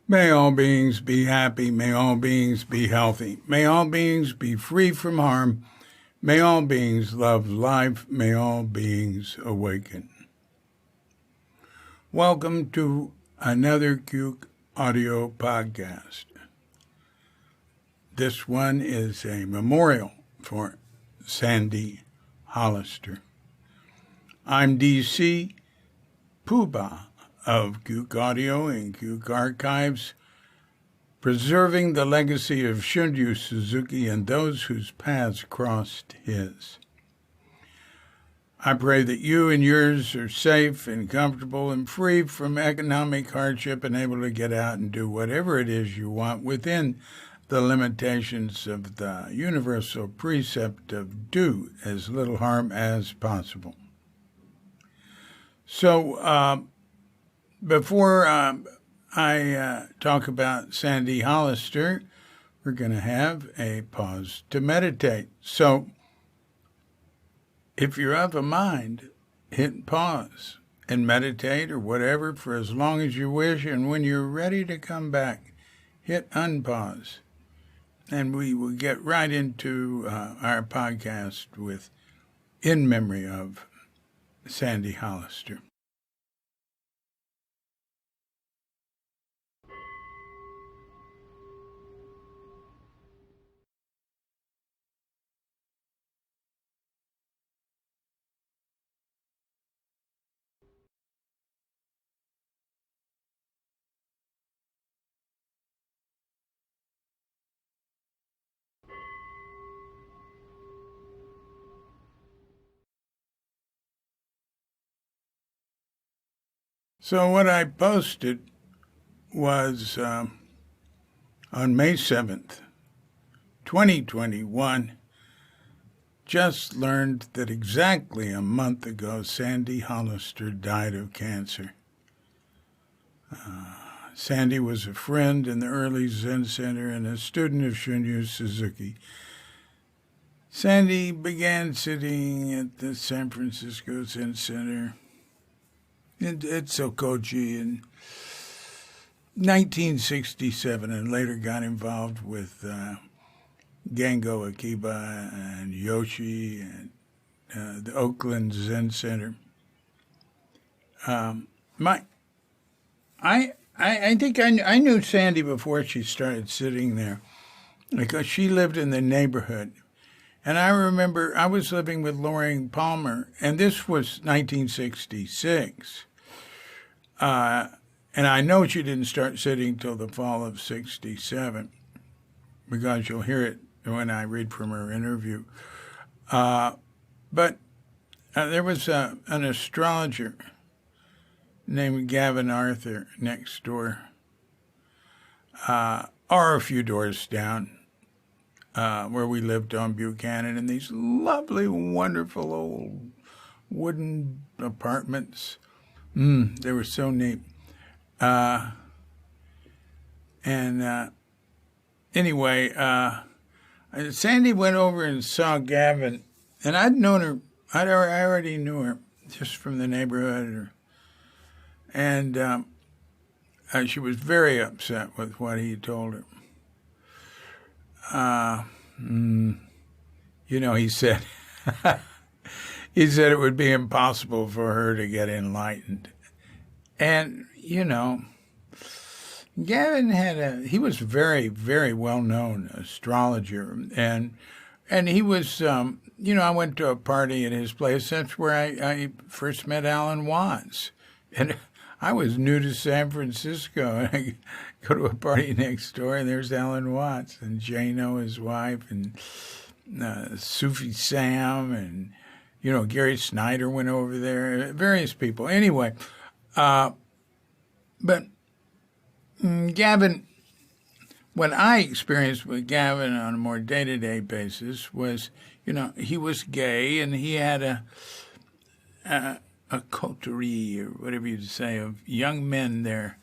May all beings be happy. May all beings be healthy. May all beings be free from harm. May all beings love life. May all beings awaken. Welcome to another Cuke audio podcast. This one is a memorial for Sandy Hollister. I'm DC Poobah of Cuke Audio and Cuke Archives, preserving the legacy of Shunryu Suzuki and those whose paths crossed his. I pray that you and yours are safe and comfortable and free from economic hardship and able to get out and do whatever it is you want within the limitations of the universal precept of do as little harm as possible. So, before I talk about Sandy Hollister, we're going to have a pause to meditate. So if you're of a mind, hit pause and meditate or whatever for as long as you wish. And when you're ready to come back, hit unpause. And we will get right into our podcast with In Memory of Sandy Hollister. So what I posted was on May 7th, 2021, just learned that exactly a month ago, Sandy Hollister died of cancer. Sandy was a friend in the early Zen Center and a student of Shunryu Suzuki. Sandy began sitting at the San Francisco Zen Center at Sokoji in 1967 and later got involved with Gango Akiba and Yoshi and the Oakland Zen Center. I think I knew Sandy before she started sitting there because she lived in the neighborhood. And I remember I was living with Loring Palmer, and this was 1966. And I know she didn't start sitting till the fall of 67, because you'll hear it when I read from her interview. But there was an astrologer named Gavin Arthur next door, or a few doors down, where we lived on Buchanan, in these lovely, wonderful old wooden apartments. They were so neat. Anyway, Sandy went over and saw Gavin, and I'd known her. I already knew her just from the neighborhood. And she was very upset with what he told her. He said, he said it would be impossible for her to get enlightened. And, Gavin he was very, very well-known astrologer. And he was, I went to a party at his place. That's where I first met Alan Watts. And I was new to San Francisco. And I go to a party next door, and there's Alan Watts and Jano, his wife, and Sufi Sam, and, Gary Snyder went over there, various people. Anyway, but Gavin, what I experienced with Gavin on a more day-to-day basis was, he was gay, and he had a coterie, or whatever you'd say, of young men there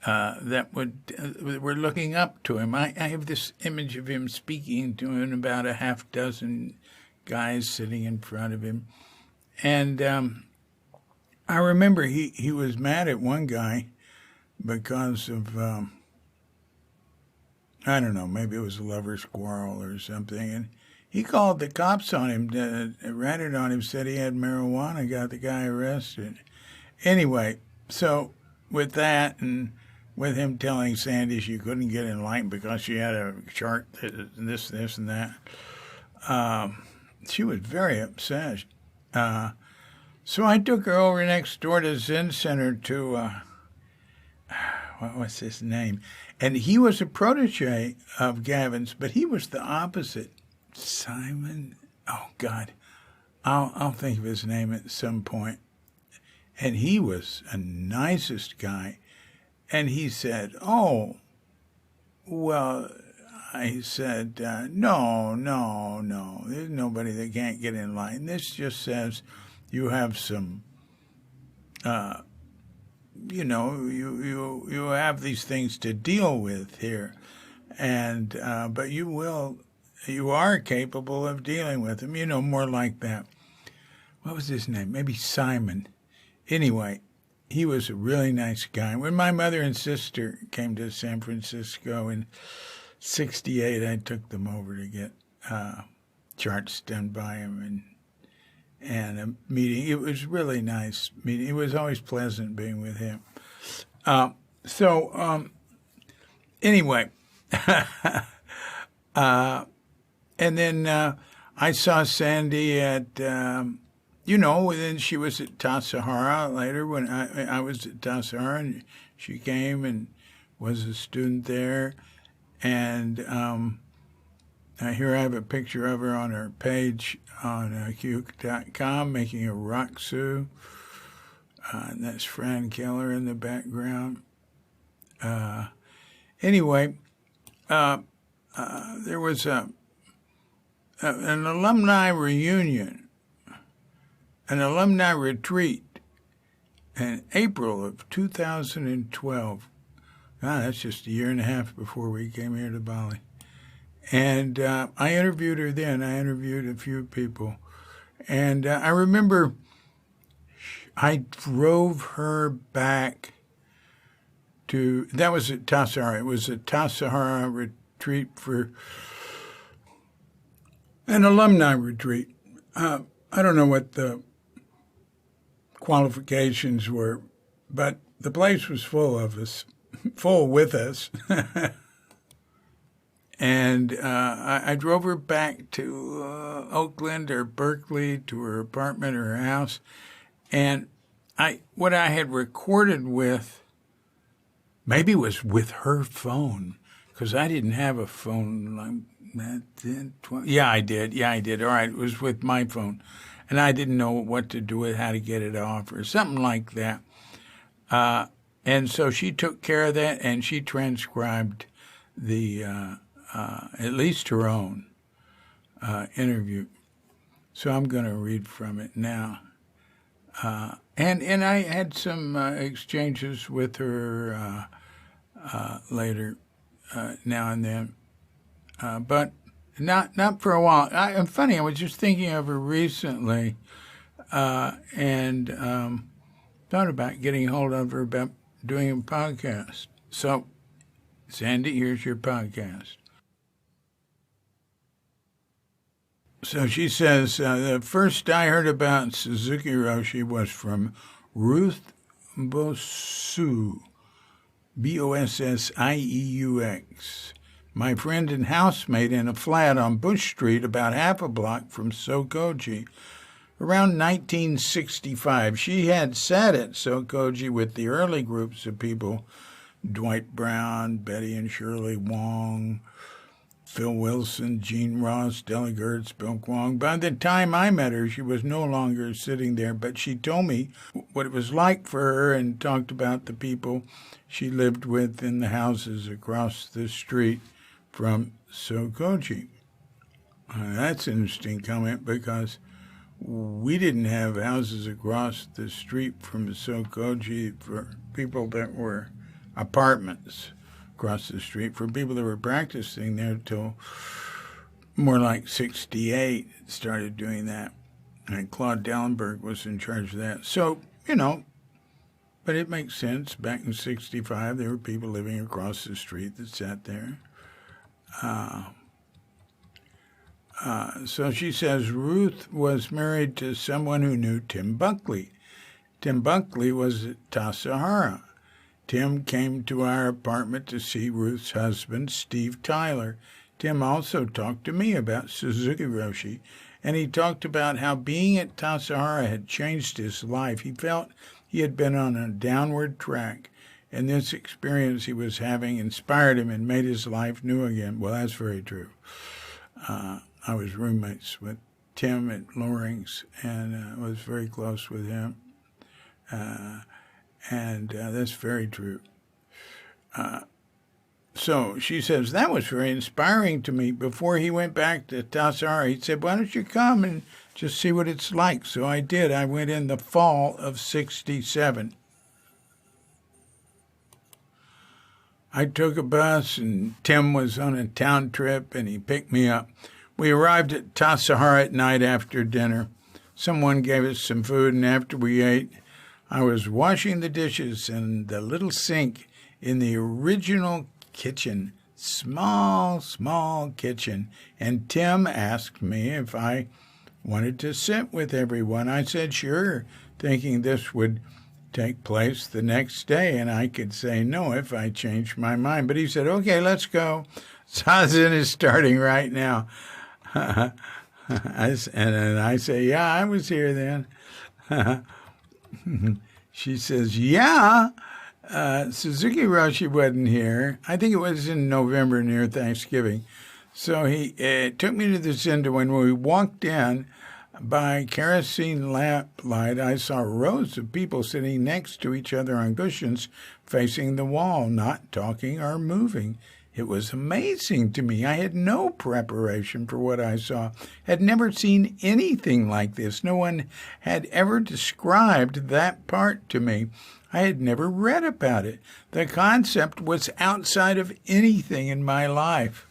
that were looking up to him. I have this image of him speaking to him, about a half dozen guys sitting in front of him. And I remember he was mad at one guy because of I don't know, maybe it was a lover's quarrel or something. And he called the cops on him, ratted on him, said he had marijuana, got the guy arrested. Anyway, so with that and with him telling Sandy she couldn't get enlightened because she had a chart, this, and that, she was very upset. So I took her over next door to Zen Center to, what was his name? And he was a protege of Gavin's, but he was the opposite. Simon? Oh, God. I'll think of his name at some point. And he was a nicest guy. And he said, oh, well, I said, no. There's nobody that can't get in line. This just says you have some, you have these things to deal with here. And, but you are capable of dealing with them, more like that. What was his name? Maybe Simon. Anyway, he was a really nice guy. When my mother and sister came to San Francisco in '68, I took them over to get charts done by him and a meeting. It was really nice meeting. It was always pleasant being with him. Anyway, and then I saw Sandy at, then she was at Tassajara later when I was at Tassajara, and she came and was a student there. And here I have a picture of her on her page on Cuke.com making a Roxu. And that's Fran Keller in the background. Anyway, there was an alumni reunion, an alumni retreat in April of 2012. That's just a year and a half before we came here to Bali. And I interviewed her then. I interviewed a few people. And I remember I drove her back to, that was at Tassajara. It was a Tassajara retreat for an alumni retreat. I don't know what the qualifications were, but the place was full of us, full with us. And I drove her back to Oakland or Berkeley to her apartment or her house. And what I had recorded with, maybe it was with her phone, because I didn't have a phone like that then. Yeah, I did. All right, it was with my phone. And I didn't know what to do with, how to get it off or something like that. And so she took care of that, and she transcribed the, at least her own interview. So I'm going to read from it now. And I had some exchanges with her later, now and then, but not for a while. I'm funny. I was just thinking of her recently, and thought about getting hold of her about doing a podcast. So, Sandy, here's your podcast. So she says, the first I heard about Suzuki Roshi was from Ruth Bossieux, Bossieux, my friend and housemate in a flat on Bush Street about half a block from Sokoji. Around 1965, she had sat at Sokoji with the early groups of people, Dwight Brown, Betty and Shirley Wong, Phil Wilson, Gene Ross, Della Gertz, Bill Kwong. By the time I met her, she was no longer sitting there, but she told me what it was like for her and talked about the people she lived with in the houses across the street from Sokoji. That's an interesting comment because we didn't have houses across the street from Sokoji for people that were apartments across the street. For people that were practicing there till more like 68, started doing that. And Claude Dallenberg was in charge of that. So, but it makes sense. Back in 65, there were people living across the street that sat there. So she says, Ruth was married to someone who knew Tim Buckley. Tim Buckley was at Tassajara. Tim came to our apartment to see Ruth's husband, Steve Tyler. Tim also talked to me about Suzuki Roshi, and he talked about how being at Tassajara had changed his life. He felt he had been on a downward track, and this experience he was having inspired him and made his life new again. Well, that's very true. I was roommates with Tim at Loring's, and was very close with him. And that's very true. So she says, that was very inspiring to me. Before he went back to Tassajara, he said, why don't you come and just see what it's like? So I did. I went in the fall of '67. I took a bus, and Tim was on a town trip, and he picked me up. We arrived at Tassajara at night after dinner. Someone gave us some food, and after we ate, I was washing the dishes in the little sink in the original kitchen, small kitchen, and Tim asked me if I wanted to sit with everyone. I said sure, thinking this would take place the next day, and I could say no if I changed my mind. But he said, okay, let's go. Zazen is starting right now. And I say, yeah, I was here then. She says, yeah, Suzuki Roshi wasn't here. I think it was in November near Thanksgiving. So he took me to the Zendo. When we walked in, by kerosene lamplight, I saw rows of people sitting next to each other on cushions facing the wall, not talking or moving. It was amazing to me. I had no preparation for what I saw, had never seen anything like this. No one had ever described that part to me. I had never read about it. The concept was outside of anything in my life.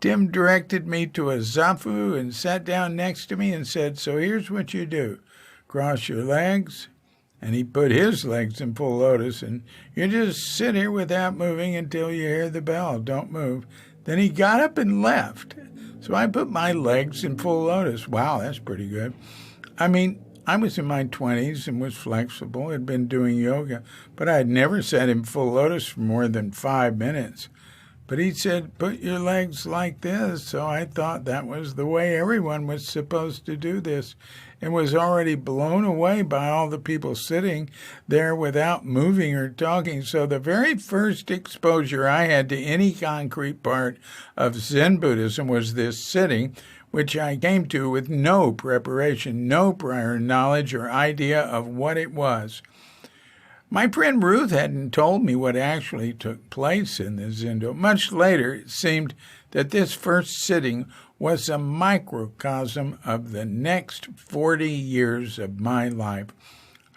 Tim directed me to a zafu and sat down next to me and said, so here's what you do. Cross your legs. And he put his legs in full lotus, and you just sit here without moving until you hear the bell. Don't move. Then he got up and left. So I put my legs in full lotus. Wow, that's pretty good. I mean, I was in my 20s and was flexible, had been doing yoga, but I had never sat in full lotus for more than 5 minutes. But he said, put your legs like this, so I thought that was the way everyone was supposed to do this, and was already blown away by all the people sitting there without moving or talking. So the very first exposure I had to any concrete part of Zen Buddhism was this sitting, which I came to with no preparation, no prior knowledge or idea of what it was. My friend Ruth hadn't told me what actually took place in the Zendo. Much later, it seemed that this first sitting was a microcosm of the next 40 years of my life.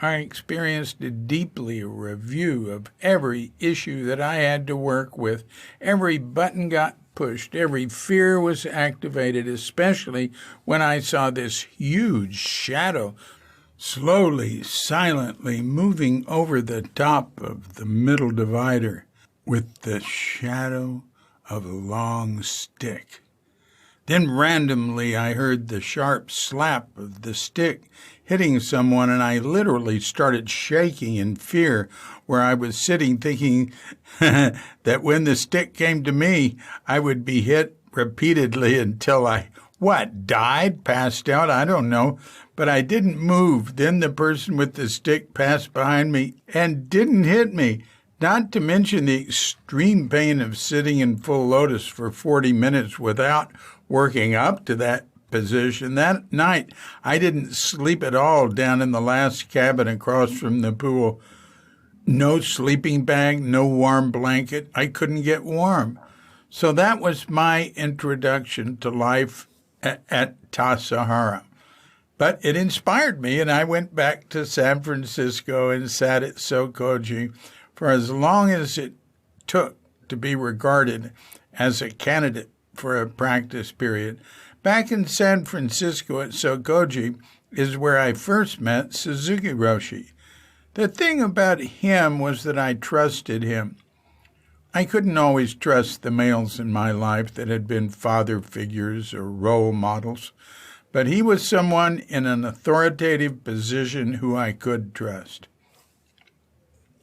I experienced deeply a review of every issue that I had to work with. Every button got pushed. Every fear was activated, especially when I saw this huge shadow slowly, silently moving over the top of the middle divider with the shadow of a long stick. Then randomly I heard the sharp slap of the stick hitting someone, and I literally started shaking in fear where I was sitting, thinking that when the stick came to me, I would be hit repeatedly until I, died, passed out, I don't know. But I didn't move. Then the person with the stick passed behind me and didn't hit me, not to mention the extreme pain of sitting in full lotus for 40 minutes without working up to that position. That night, I didn't sleep at all down in the last cabin across from the pool. No sleeping bag, no warm blanket. I couldn't get warm. So that was my introduction to life at Tassajara. But it inspired me, and I went back to San Francisco and sat at Sokoji for as long as it took to be regarded as a candidate for a practice period. Back in San Francisco at Sokoji is where I first met Suzuki Roshi. The thing about him was that I trusted him. I couldn't always trust the males in my life that had been father figures or role models, but he was someone in an authoritative position who I could trust.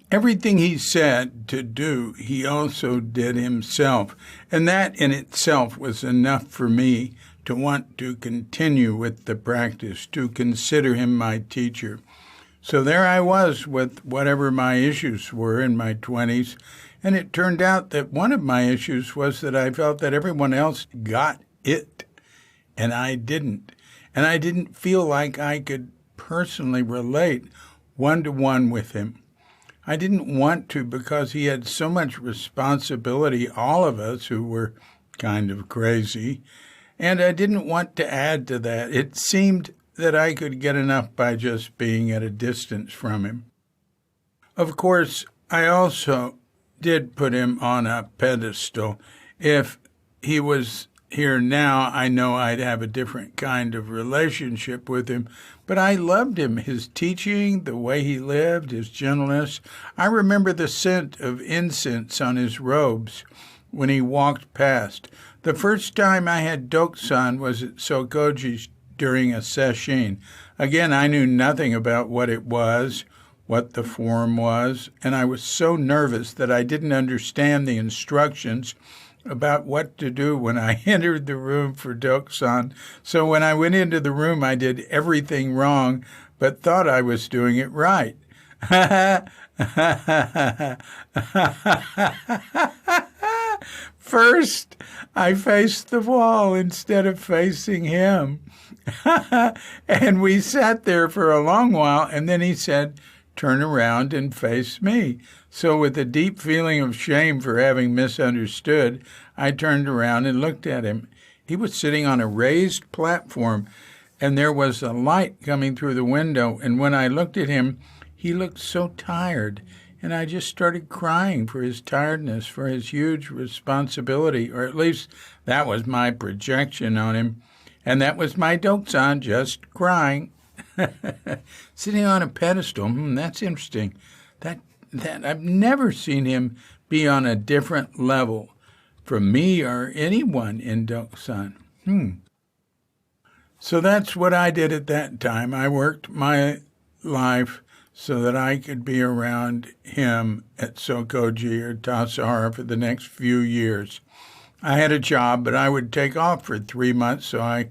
Everything he said to do, he also did himself, and that in itself was enough for me to want to continue with the practice, to consider him my teacher. So there I was with whatever my issues were in my 20s, and it turned out that one of my issues was that I felt that everyone else got it, and I didn't. And I didn't feel like I could personally relate one-to-one with him. I didn't want to because he had so much responsibility, all of us who were kind of crazy, and I didn't want to add to that. It seemed that I could get enough by just being at a distance from him. Of course, I also did put him on a pedestal. If he was here now, I know I'd have a different kind of relationship with him, but I loved him, his teaching, the way he lived, his gentleness. I remember the scent of incense on his robes when he walked past. The first time I had Doksan was at Sokoji's during a sesshin. Again, I knew nothing about what it was, what the form was, and I was so nervous that I didn't understand the instructions about what to do when I entered the room for Doksan. So when I went into the room, I did everything wrong, but thought I was doing it right. First, I faced the wall instead of facing him. And we sat there for a long while, and then he said, "Turn around and face me." So with a deep feeling of shame for having misunderstood, I turned around and looked at him. He was sitting on a raised platform, and there was a light coming through the window, and when I looked at him, he looked so tired, and I just started crying for his tiredness, for his huge responsibility, or at least that was my projection on him, and that was my Doksan, just crying. Sitting on a pedestal, that's interesting. That I've never seen him be on a different level from me or anyone in Doksan. So that's what I did at that time. I worked my life so that I could be around him at Sokoji or Tassajara for the next few years. I had a job, but I would take off for 3 months so I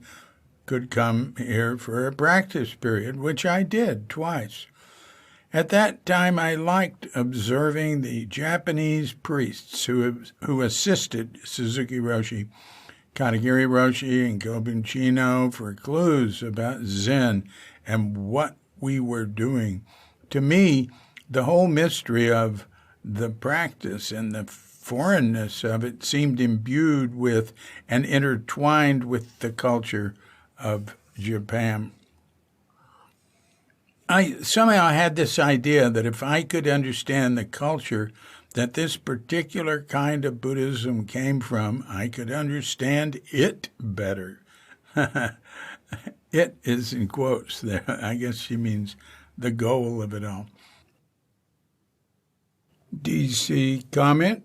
could come here for a practice period, which I did twice. At that time, I liked observing the Japanese priests who assisted Suzuki Roshi, Katagiri Roshi, and Kobun Chino for clues about Zen and what we were doing. To me, the whole mystery of the practice and the foreignness of it seemed imbued with and intertwined with the culture of Japan. I somehow had this idea that if I could understand the culture that this particular kind of Buddhism came from, I could understand it better. It is in quotes there. I guess she means the goal of it all. DC comment?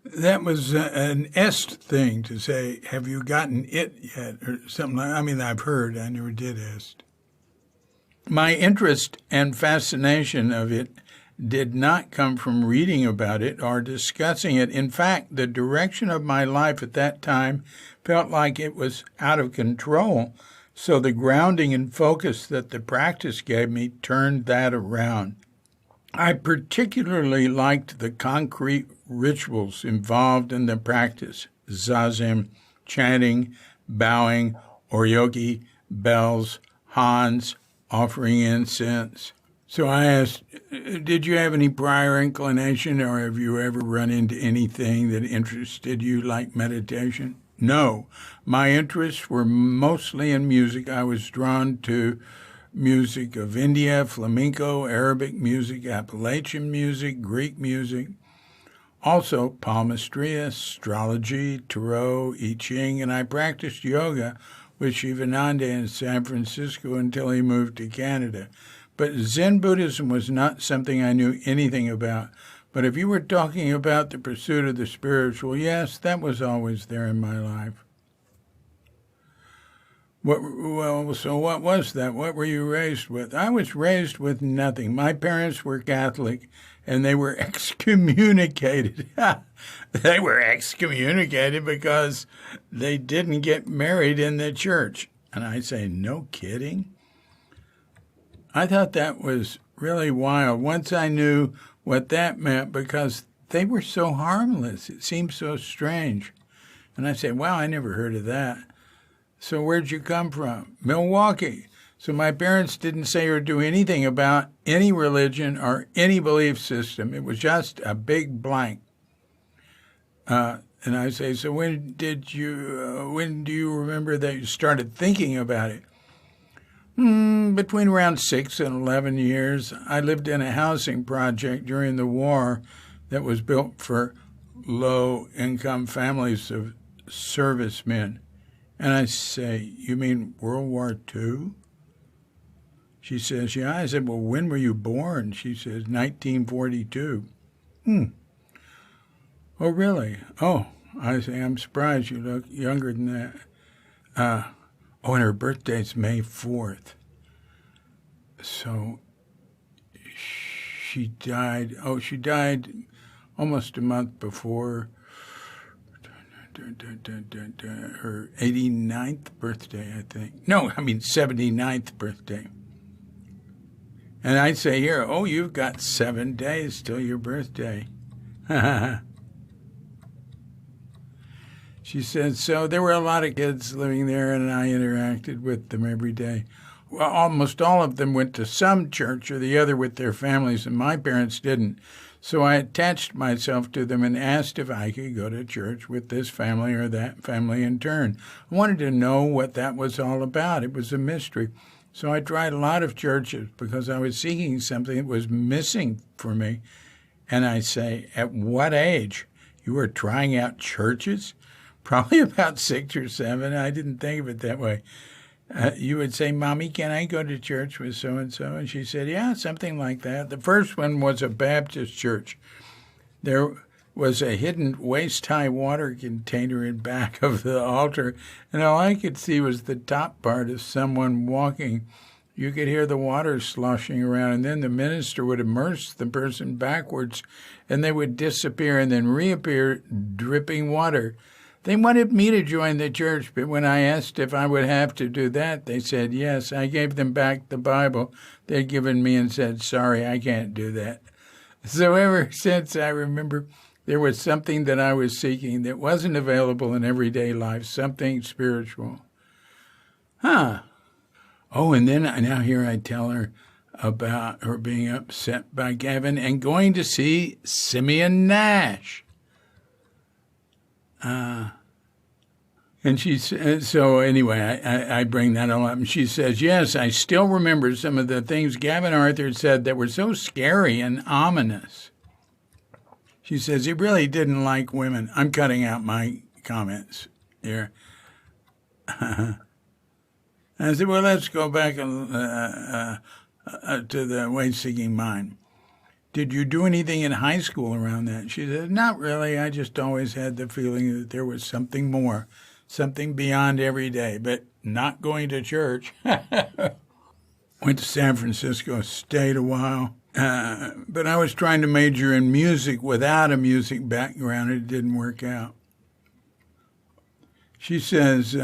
That was an est thing to say, have you gotten it yet? Or something like that. I mean, I've heard, I never did est. My interest and fascination of it did not come from reading about it or discussing it. In fact, the direction of my life at that time felt like it was out of control, so the grounding and focus that the practice gave me turned that around. I particularly liked the concrete rituals involved in the practice: zazen, chanting, bowing, oryoki, bells, hans, offering incense. So I asked, did you have any prior inclination, or have you ever run into anything that interested you like meditation? No. My interests were mostly in music. I was drawn to music of India, flamenco, Arabic music, Appalachian music, Greek music. Also palmistry, astrology, tarot, I Ching, and I practiced yoga with Shivananda in San Francisco until he moved to Canada. But Zen Buddhism was not something I knew anything about. But if you were talking about the pursuit of the spiritual, yes, that was always there in my life. So what was that? What were you raised with? I was raised with nothing. My parents were Catholic, and they were excommunicated. They were excommunicated because they didn't get married in the church. And I say, no kidding? I thought that was really wild. Once I knew what that meant, because they were so harmless. It seemed so strange. And I said, wow, I never heard of that. So where'd you come from? Milwaukee. So my parents didn't say or do anything about any religion or any belief system. It was just a big blank. And I say, so when do you remember that you started thinking about it? Between around 6 and 11 years. I lived in a housing project during the war that was built for low-income families of servicemen. And I say, you mean World War II? She says, yeah. I said, well, when were you born? She says, 1942. Oh, really? Oh, I say, I'm surprised you look younger than that. And her birthday's May 4th. So she died almost a month before her 89th birthday, I think. No, I mean 79th birthday. And I'd say here, oh, you've got 7 days till your birthday. She said, so there were a lot of kids living there, and I interacted with them every day. Well, almost all of them went to some church or the other with their families, and my parents didn't. So I attached myself to them and asked if I could go to church with this family or that family in turn. I wanted to know what that was all about. It was a mystery. So I tried a lot of churches because I was seeking something that was missing for me. And I say, at what age? You were trying out churches? Probably about 6 or 7. I didn't think of it that way. You would say, Mommy, can I go to church with so-and-so? And she said, yeah, something like that. The first one was a Baptist church. There was a hidden waist-high water container in back of the altar, and all I could see was the top part of someone walking. You could hear the water sloshing around, and then the minister would immerse the person backwards, and they would disappear and then reappear dripping water. They wanted me to join the church, but when I asked if I would have to do that, they said yes. I gave them back the Bible they'd given me and said, sorry, I can't do that. So ever since, I remember there was something that I was seeking that wasn't available in everyday life, something spiritual. Oh, and then now here I tell her about her being upset by Gavin and going to see Simeon Nash. And she says, so anyway, I bring that all up. And she says, yes, I still remember some of the things Gavin Arthur said that were so scary and ominous. She says, he really didn't like women. I'm cutting out my comments here. I said, well, let's go back to the way-seeking mind. Did you do anything in high school around that? She said, not really. I just always had the feeling that there was something more, something beyond every day, but not going to church. Went to San Francisco, stayed a while. But I was trying to major in music without a music background. It didn't work out. She says,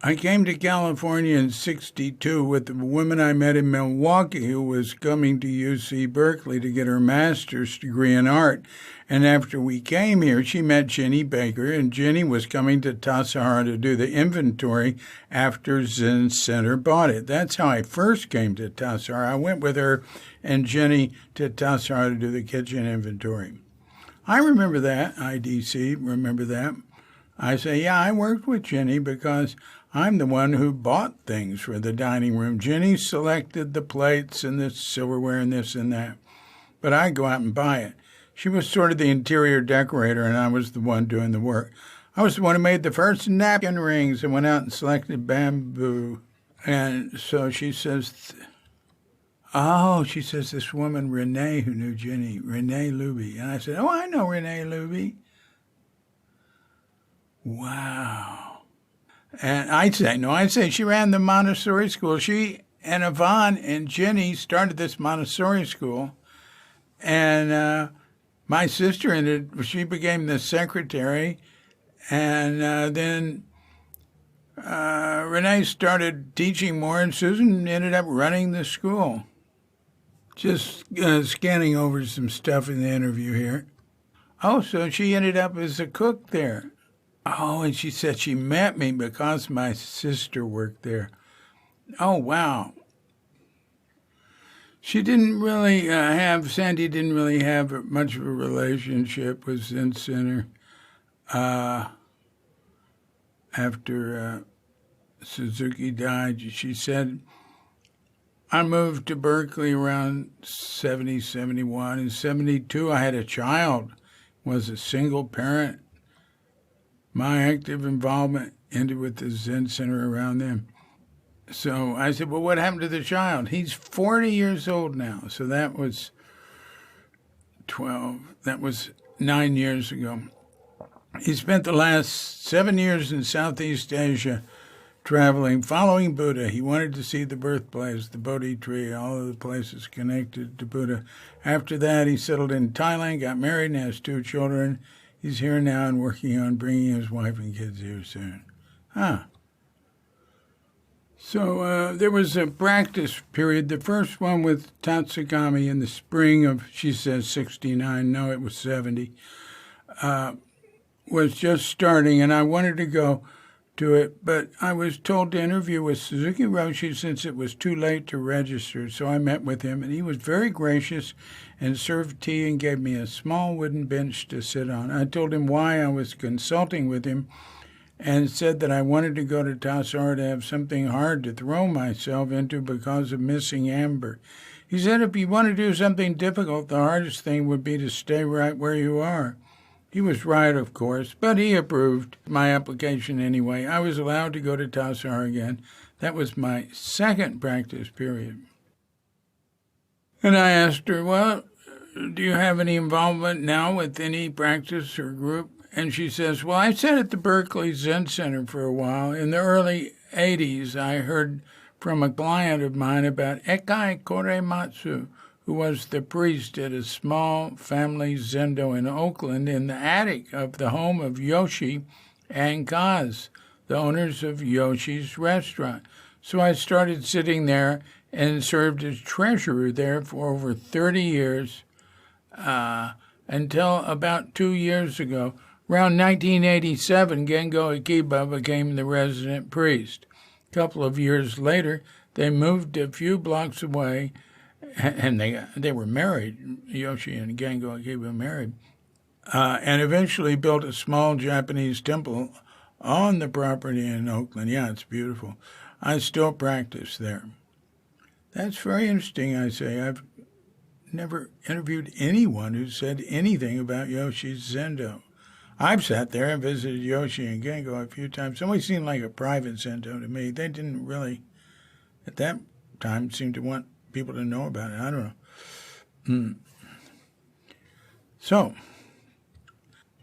I came to California in '62 with the woman I met in Milwaukee who was coming to UC Berkeley to get her master's degree in art. And after we came here, she met Jenny Baker, and Jenny was coming to Tassajara to do the inventory after Zen Center bought it. That's how I first came to Tassajara. I went with her and Jenny to Tassajara to do the kitchen inventory. I remember that, IDC, remember that. I say, yeah, I worked with Jenny because I'm the one who bought things for the dining room. Jenny selected the plates and the silverware and this and that. But I go out and buy it. She was sort of the interior decorator, and I was the one doing the work. I was the one who made the first napkin rings and went out and selected bamboo. And so she says, Oh, she says this woman, Renee, who knew Jenny, Renee Luby. And I said, oh, I know Renee Luby. Wow. And I say she ran the Montessori school. She and Yvonne and Jenny started this Montessori school. And my sister she became the secretary. And then Renee started teaching more, and Susan ended up running the school. Just scanning over some stuff in the interview here. Oh, so she ended up as a cook there. Oh, and she said she met me because my sister worked there. Oh, wow. Sandy didn't really have much of a relationship with Zen Center after Suzuki died. She said, I moved to Berkeley around 70, 71. In 72, I had a child, was a single parent. My active involvement ended with the Zen Center around them. So I said, well, what happened to the child? He's 40 years old now. So that was 9 years ago. He spent the last 7 years in Southeast Asia traveling, following Buddha. He wanted to see the birthplace, the Bodhi tree, all of the places connected to Buddha. After that, he settled in Thailand, got married, and has 2 children. He's here now and working on bringing his wife and kids here soon. So there was a practice period, the first one with Tatsugami in the spring of, she says, 69. No, it was 70. Was just starting, and I wanted to go to it, but I was told to interview with Suzuki Roshi since it was too late to register. So I met with him, and he was very gracious and served tea and gave me a small wooden bench to sit on. I told him why I was consulting with him and said that I wanted to go to Tassar to have something hard to throw myself into because of missing Amber. He said if you want to do something difficult, the hardest thing would be to stay right where you are. He was right, of course, but he approved my application anyway. I was allowed to go to Tassar again. That was my second practice period. And I asked her, well, do you have any involvement now with any practice or group? And she says, well, I sat at the Berkeley Zen Center for a while. In the early 80s, I heard from a client of mine about Ekai Korematsu, who was the priest at a small family zendo in Oakland in the attic of the home of Yoshi and Kaz, the owners of Yoshi's restaurant. So I started sitting there and served as treasurer there for over 30 years until about 2 years ago. Around 1987, Gengo Akiba became the resident priest. A couple of years later, they moved a few blocks away, and they were married. Yoshi and Gengo Akiba married, and eventually built a small Japanese temple on the property in Oakland. Yeah, it's beautiful. I still practice there. That's very interesting, I say. I've never interviewed anyone who said anything about Yoshi's Zendo. I've sat there and visited Yoshi and Gengo a few times. It always seemed like a private Zendo to me. They didn't really, at that time, seem to want people to know about it. I don't know. So,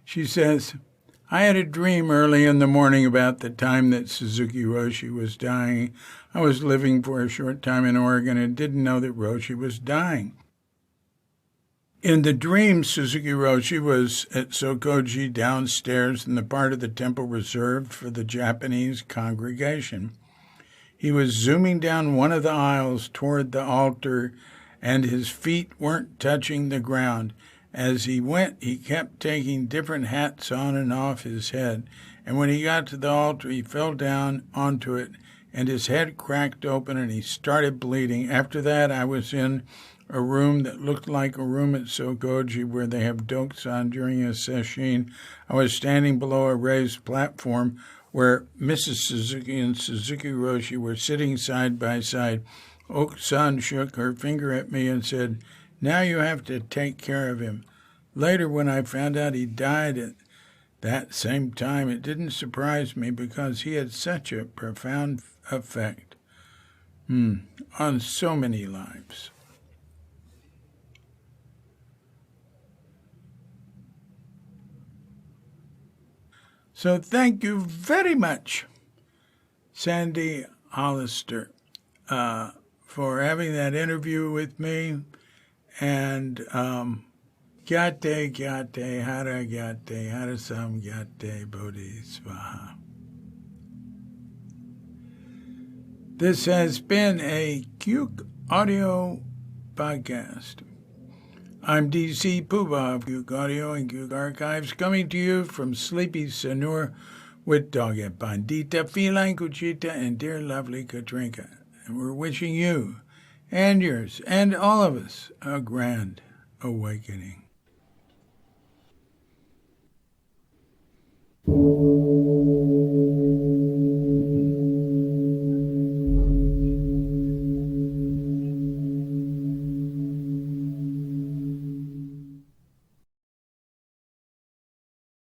she says, I had a dream early in the morning about the time that Suzuki Roshi was dying. I was living for a short time in Oregon and didn't know that Roshi was dying. In the dream, Suzuki Roshi was at Sokoji downstairs in the part of the temple reserved for the Japanese congregation. He was zooming down one of the aisles toward the altar, and his feet weren't touching the ground. As he went, he kept taking different hats on and off his head, and when he got to the altar, he fell down onto it, and his head cracked open, and he started bleeding. After that, I was in a room that looked like a room at Sokoji where they have dokusan during a sesshin. I was standing below a raised platform where Mrs. Suzuki and Suzuki Roshi were sitting side by side. Okusan shook her finger at me and said, now you have to take care of him. Later, when I found out he died at that same time, it didn't surprise me because he had such a profound effect on so many lives. So thank you very much, Sandy Hollister, for having that interview with me. And Gyate, Gyate, Hara Gyate, Harasam Gyate, Bodhi Svaha. This has been a Cuke Audio podcast. I'm DC Poobah of Cuke Audio and Cuke Archives, coming to you from sleepy Sanur with Doggett Bandita, Feline Cuchita, and dear lovely Katrinka. And we're wishing you and yours and all of us a grand awakening.